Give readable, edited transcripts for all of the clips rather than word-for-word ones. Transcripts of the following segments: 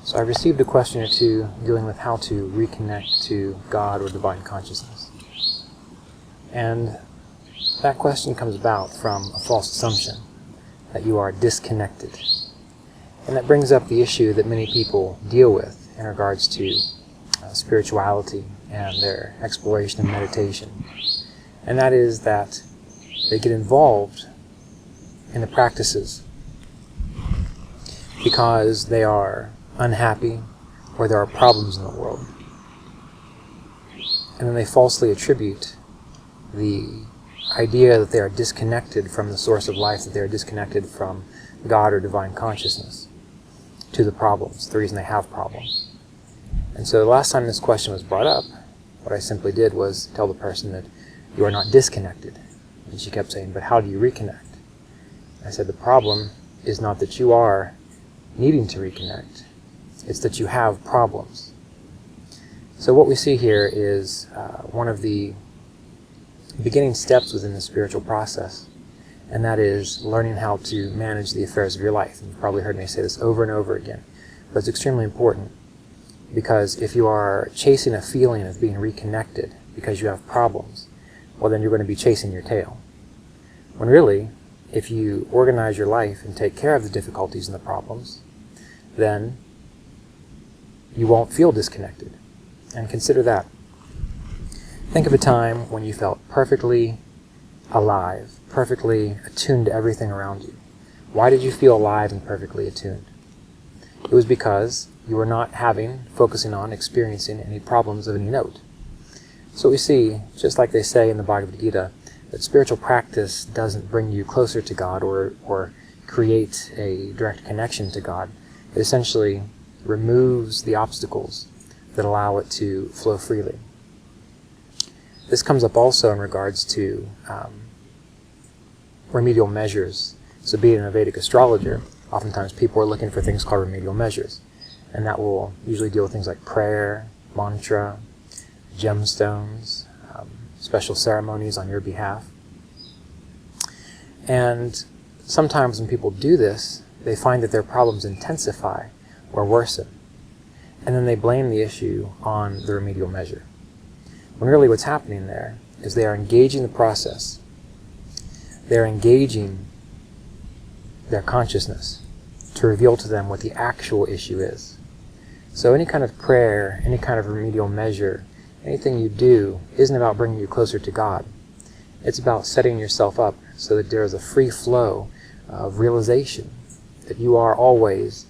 So I received a question or two dealing with how to reconnect to God or divine consciousness. And that question comes about from a false assumption that you are disconnected. And that brings up the issue that many people deal with in regards to spirituality and their exploration and meditation. And that is that they get involved in the practices because they are unhappy or there are problems in the world. And then they falsely attribute the idea that they are disconnected from the source of life, that they are disconnected from God or divine consciousness, to the problems, the reason they have problems. And so the last time this question was brought up, what I simply did was tell the person that you are not disconnected. And she kept saying, but how do you reconnect? I said the problem is not that you are needing to reconnect, it's that you have problems. So what we see here is one of the beginning steps within the spiritual process, and that is learning how to manage the affairs of your life. And you've probably heard me say this over and over again, but it's extremely important, because if you are chasing a feeling of being reconnected because you have problems, well then you're going to be chasing your tail. When really, if you organize your life and take care of the difficulties and the problems, then you won't feel disconnected. And consider that. Think of a time when you felt perfectly alive, perfectly attuned to everything around you. Why did you feel alive and perfectly attuned? It was because you were not focusing on experiencing any problems of any note. So we see, just like they say in the Bhagavad Gita, that spiritual practice doesn't bring you closer to God or create a direct connection to God. It essentially removes the obstacles that allow it to flow freely. This comes up also in regards to remedial measures. So being a Vedic astrologer, oftentimes people are looking for things called remedial measures. And that will usually deal with things like prayer, mantra, gemstones, special ceremonies on your behalf. And sometimes when people do this, they find that their problems intensify or worsen. And then they blame the issue on the remedial measure. When really what's happening there is they are engaging the process. They're engaging their consciousness to reveal to them what the actual issue is. So any kind of prayer, any kind of remedial measure, anything you do isn't about bringing you closer to God. It's about setting yourself up so that there is a free flow of realization that you are always,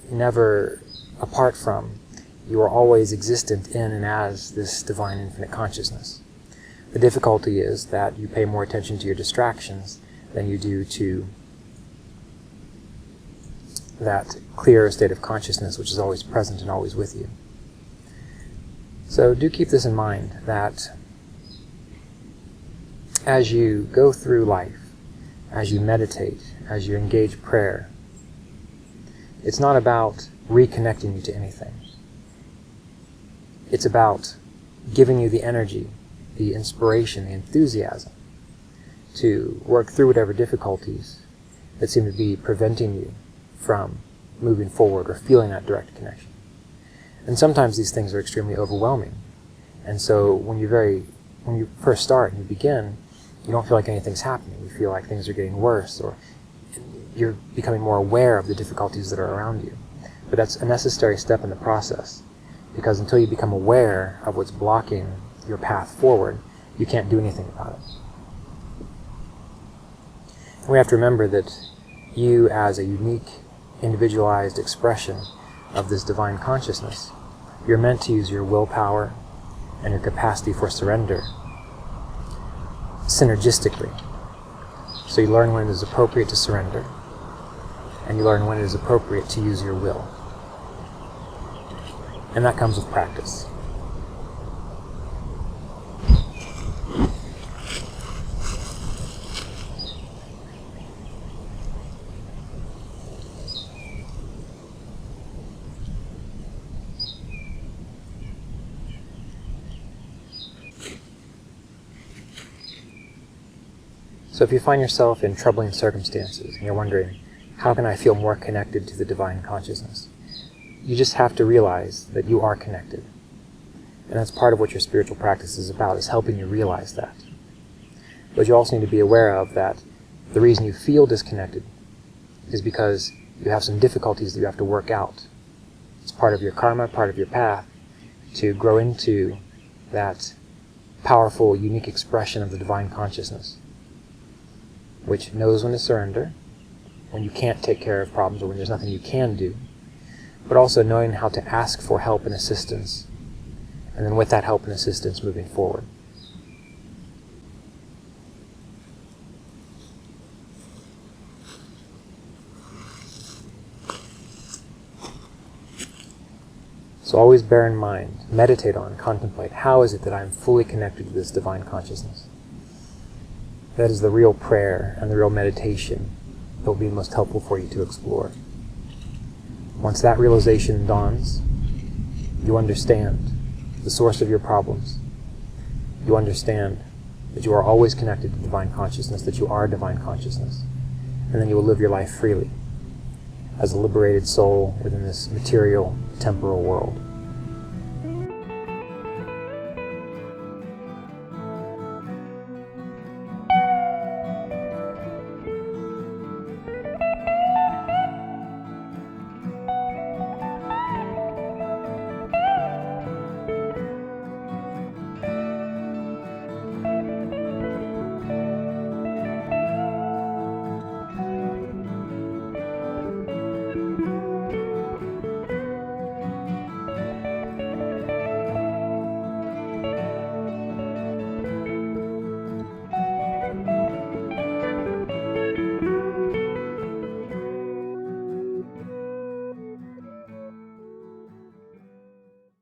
never apart from, you are always existent in and as this divine infinite consciousness. The difficulty is that you pay more attention to your distractions than you do to that clear state of consciousness which is always present and always with you. So do keep this in mind, that as you go through life, as you meditate, as you engage prayer, it's not about reconnecting you to anything. It's about giving you the energy, the inspiration, the enthusiasm to work through whatever difficulties that seem to be preventing you from moving forward or feeling that direct connection. And sometimes these things are extremely overwhelming. And so when you first start and you begin, you don't feel like anything's happening. You feel like things are getting worse, or you're becoming more aware of the difficulties that are around you. But that's a necessary step in the process, because until you become aware of what's blocking your path forward, you can't do anything about it. And we have to remember that you, as a unique, individualized expression of this divine consciousness, you're meant to use your willpower and your capacity for surrender synergistically. So you learn when it is appropriate to surrender, and you learn when it is appropriate to use your will. And that comes with practice. So if you find yourself in troubling circumstances and you're wondering, how can I feel more connected to the divine consciousness? you just have to realize that you are connected. And that's part of what your spiritual practice is about, is helping you realize that. But you also need to be aware of that the reason you feel disconnected is because you have some difficulties that you have to work out. It's part of your karma, part of your path, to grow into that powerful, unique expression of the divine consciousness, which knows when to surrender, when you can't take care of problems or when there's nothing you can do, but also knowing how to ask for help and assistance, and then with that help and assistance moving forward. So always bear in mind, meditate on, contemplate, how is it that I am fully connected to this divine consciousness? That is the real prayer and the real meditation that will be most helpful for you to explore. Once that realization dawns, you understand the source of your problems. You understand that you are always connected to divine consciousness, that you are divine consciousness. And then you will live your life freely as a liberated soul within this material, temporal world.